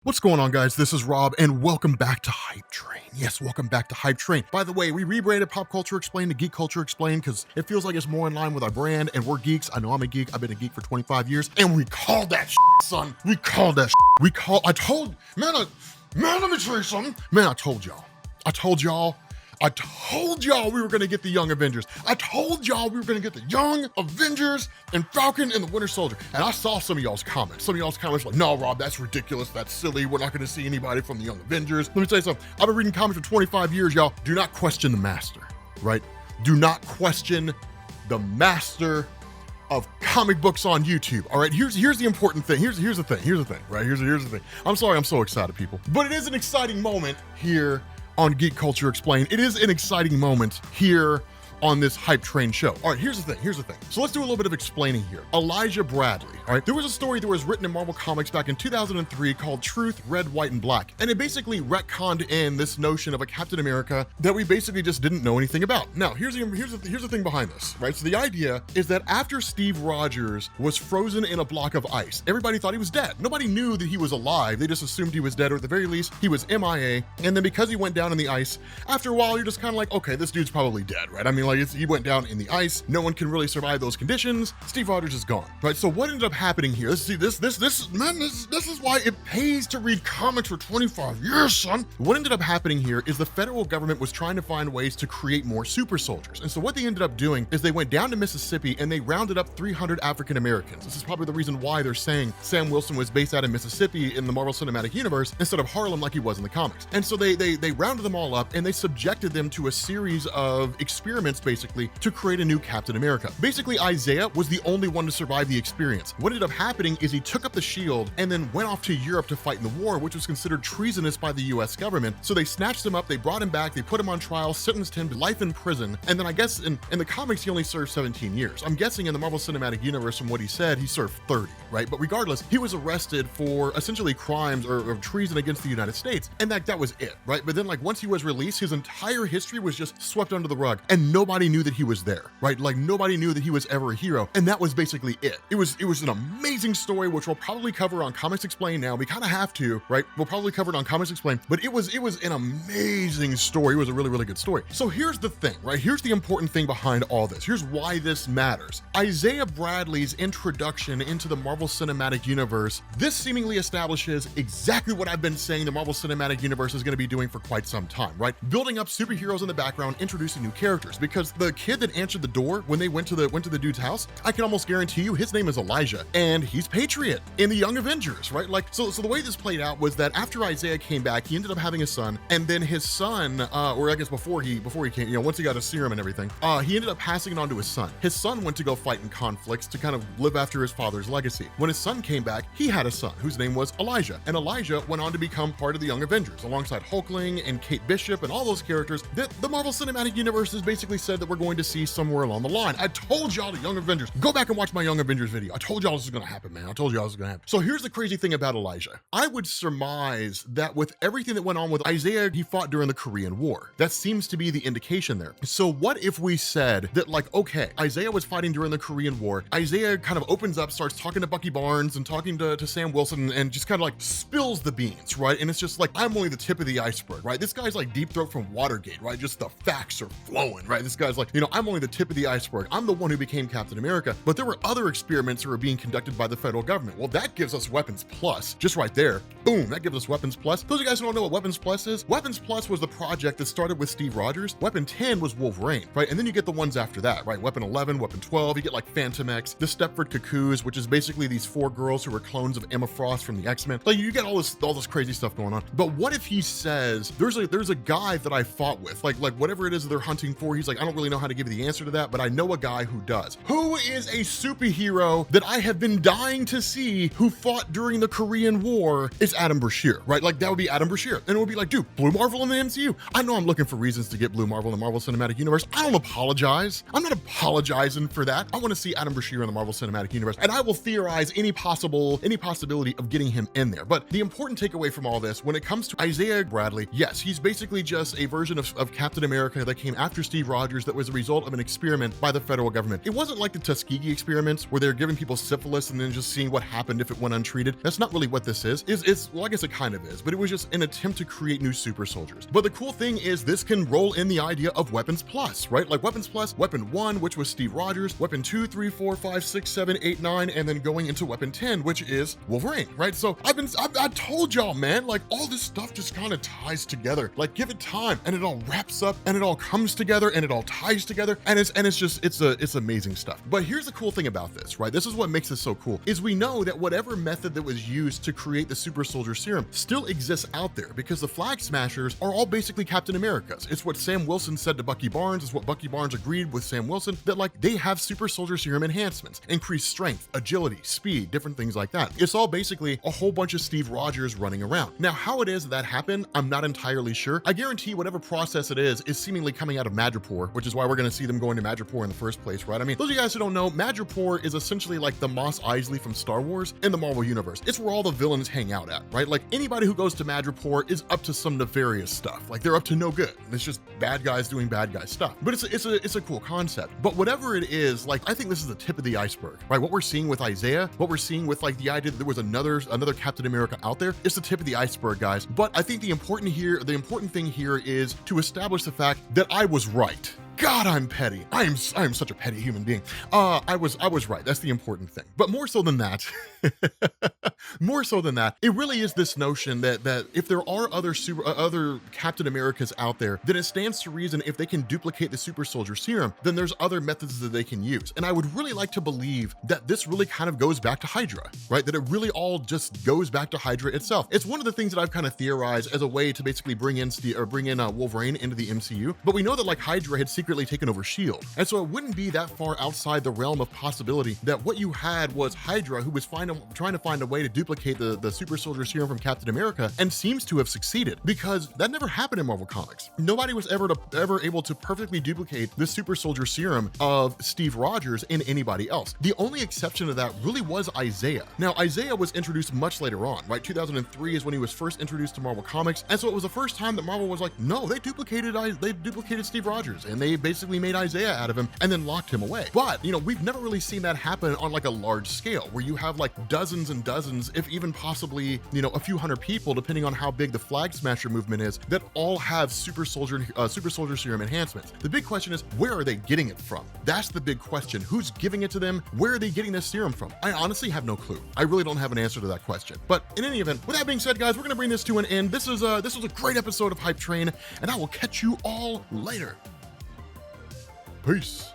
What's going on, guys? This is Rob, and welcome back to Hype Train. Yes, welcome back to Hype Train. By the way, we rebranded Pop Culture Explained to Geek Culture Explained because it feels like it's more in line with our brand, and we're geeks. I know I'm a geek. I've been a geek for 25 years, and we called that son. We called that man, let me tell you something. Man, I told y'all we were going to get the Young Avengers. I told y'all we were going to get the Young Avengers and Falcon and the Winter Soldier. And I saw some of y'all's comments. Some of y'all's comments were like, no, Rob, that's ridiculous. That's silly. We're not going to see anybody from the Young Avengers. Let me tell you something. I've been reading comics for 25 years, y'all. Do not question the master, right? Do not question the master of comic books on YouTube. All right, here's the important thing. Here's the thing, right? Here's the thing. I'm sorry I'm so excited, people. But it is an exciting moment here on Geek Culture Explained. It is an exciting moment here on this Hype Train show. All right, here's the thing. So let's do a little bit of explaining here. Elijah Bradley, all right? There was a story that was written in Marvel Comics back in 2003 called Truth, Red, White, and Black. And it basically retconned in this notion of a Captain America that we basically just didn't know anything about. Now, here's the thing behind this, right? So the idea is that after Steve Rogers was frozen in a block of ice, everybody thought he was dead. Nobody knew that he was alive. They just assumed he was dead, or at the very least, he was MIA. And then because he went down in the ice, after a while, you're just kind of like, okay, this dude's probably dead, right? I mean, he went down in the ice. No one can really survive those conditions. Steve Rogers is gone, right? So what ended up happening here? This is why it pays to read comics for 25 years, son. What ended up happening here is the federal government was trying to find ways to create more super soldiers. And so what they ended up doing is they went down to Mississippi and they rounded up 300 African Americans. This is probably the reason why they're saying Sam Wilson was based out of Mississippi in the Marvel Cinematic Universe instead of Harlem like he was in the comics. And so they rounded them all up and they subjected them to a series of experiments, basically, to create a new Captain America. Basically, Isaiah was the only one to survive the experience. What ended up happening is he took up the shield and then went off to Europe to fight in the war, which was considered treasonous by the US government. So they snatched him up, they brought him back, they put him on trial, sentenced him to life in prison, and then I guess in the comics he only served 17 years. I'm guessing in the Marvel Cinematic Universe, from what he said, he served 30, right? But regardless, he was arrested for essentially crimes or treason against the United States, and that was it, right? But then, like, once he was released, his entire history was just swept under the rug, and nobody knew that he was there, right? Like, nobody knew that he was ever a hero, and that was basically it. It was an amazing story, which we'll probably cover on Comics Explained now. We kind of have to, right? We'll probably cover it on Comics Explained, but it was an amazing story. It was a really, really good story. So here's the thing, right? Here's the important thing behind all this. Here's why this matters. Isaiah Bradley's introduction into the Marvel Cinematic Universe, this seemingly establishes exactly what I've been saying the Marvel Cinematic Universe is going to be doing for quite some time, right? Building up superheroes in the background, introducing new characters, because the kid that answered the door when they went to the dude's house, I can almost guarantee you his name is Elijah, and he's Patriot in the Young Avengers, right? Like, so the way this played out was that after Isaiah came back, he ended up having a son, and then his son, or I guess before he came, once he got a serum and everything, he ended up passing it on to his son. His son went to go fight in conflicts to kind of live after his father's legacy. When his son came back, he had a son whose name was Elijah, and Elijah went on to become part of the Young Avengers alongside Hulkling and Kate Bishop and all those characters that the Marvel Cinematic Universe has basically said that we're going to see somewhere along the line. I told y'all the Young Avengers. Go back and watch my Young Avengers video. I told y'all this is going to happen, man. I told y'all this is going to happen. So here's the crazy thing about Elijah. I would surmise that with everything that went on with Isaiah, he fought during the Korean War. That seems to be the indication there. So what if we said that, like, okay, Isaiah was fighting during the Korean War. Isaiah kind of opens up, starts talking to Bucky Barnes and talking to Sam Wilson, and just kind of like spills the beans, right? And it's just like, I'm only the tip of the iceberg, right? This guy's like Deep Throat from Watergate, right? Just the facts are flowing, right? This guy's like, I'm only the tip of the iceberg. I'm the one who became Captain America, but there were other experiments that were being conducted by the federal government. Well, that gives us Weapons Plus, just right there. Boom, that gives us Weapons Plus. Those of you guys who don't know what Weapons Plus is, Weapons Plus was the project that started with Steve Rogers. Weapon 10 was Wolverine, right? And then you get the ones after that, right? Weapon 11, Weapon 12, you get like Phantom X, the Stepford Cuckoos, which is basically these 4 girls who were clones of Emma Frost from the X-Men. Like, you get all this crazy stuff going on. But what if he says, there's a guy that I fought with, like whatever it is they're hunting for, he's like, I don't really know how to give you the answer to that, but I know a guy who does. Who is a superhero that I have been dying to see who fought during the Korean War? It's Adam Brashear, right? Like, that would be Adam Brashear. And it would be like, dude, Blue Marvel in the MCU. I know I'm looking for reasons to get Blue Marvel in the Marvel Cinematic Universe. I don't apologize. I'm not apologizing for that. I want to see Adam Brashear in the Marvel Cinematic Universe, and I will theorize any possibility of getting him in there. But the important takeaway from all this, when it comes to Isaiah Bradley, yes, he's basically just a version of Captain America that came after Steve Rogers Rogers that was a result of an experiment by the federal government. It wasn't like the Tuskegee experiments where they're giving people syphilis and then just seeing what happened if it went untreated. That's not really what this is. Well, I guess it kind of is, but it was just an attempt to create new super soldiers. But the cool thing is this can roll in the idea of Weapons Plus, right? Like Weapons Plus, Weapon 1, which was Steve Rogers, Weapon 2, 3, 4, 5, 6, 7, 8, 9, and then going into Weapon 10, which is Wolverine, right? So I told y'all, man, like all this stuff just kind of ties together. Like give it time and it all wraps up and it all comes together and it all ties together and it's amazing stuff. But here's the cool thing about this, right? This is what makes this so cool, is we know that whatever method that was used to create the super soldier serum still exists out there because the Flag Smashers are all basically Captain Americas. It's what Sam Wilson said to Bucky Barnes, it's what Bucky Barnes agreed with Sam Wilson, that like they have super soldier serum enhancements, increased strength, agility, speed, different things like that. It's all basically a whole bunch of Steve Rogers running around. Now, how it is that happened, I'm not entirely sure. I guarantee whatever process it is seemingly coming out of Madripoor, which is why we're going to see them going to Madripoor in the first place, right? I mean, those of you guys who don't know, Madripoor is essentially like the Mos Eisley from Star Wars in the Marvel Universe. It's where all the villains hang out at, right? Like anybody who goes to Madripoor is up to some nefarious stuff. Like they're up to no good. It's just bad guys doing bad guy stuff. But it's a cool concept. But whatever it is, like I think this is the tip of the iceberg, right? What we're seeing with Isaiah, what we're seeing with like the idea that there was another Captain America out there, it's the tip of the iceberg, guys. But I think the important thing here is to establish the fact that I was right. God, I'm petty. I am such a petty human being. I was right. That's the important thing. But more so than that, it really is this notion that if there are other Captain Americas out there, then it stands to reason if they can duplicate the super soldier serum, then there's other methods that they can use. And I would really like to believe that this really kind of goes back to Hydra, right? That it really all just goes back to Hydra itself. It's one of the things that I've kind of theorized as a way to basically bring in Wolverine into the MCU. But we know that like Hydra had secretly taken over S.H.I.E.L.D. And so it wouldn't be that far outside the realm of possibility that what you had was Hydra, who was trying to find a way to duplicate the super soldier serum from Captain America, and seems to have succeeded, because that never happened in Marvel Comics. Nobody was ever able to perfectly duplicate the super soldier serum of Steve Rogers in anybody else. The only exception to that really was Isaiah. Now, Isaiah was introduced much later on, right? 2003 is when he was first introduced to Marvel Comics, and so it was the first time that Marvel was like, no, they duplicated Steve Rogers, and they basically made Isaiah out of him and then locked him away. But, we've never really seen that happen on like a large scale where you have like dozens and dozens, if even possibly, a few hundred people, depending on how big the Flag Smasher movement is, that all have super soldier serum enhancements. The big question is, where are they getting it from? That's the big question. Who's giving it to them? Where are they getting this serum from? I honestly have no clue. I really don't have an answer to that question. But in any event, with that being said, guys, we're going to bring this to an end. This was a great episode of Hype Train, and I will catch you all later. Peace.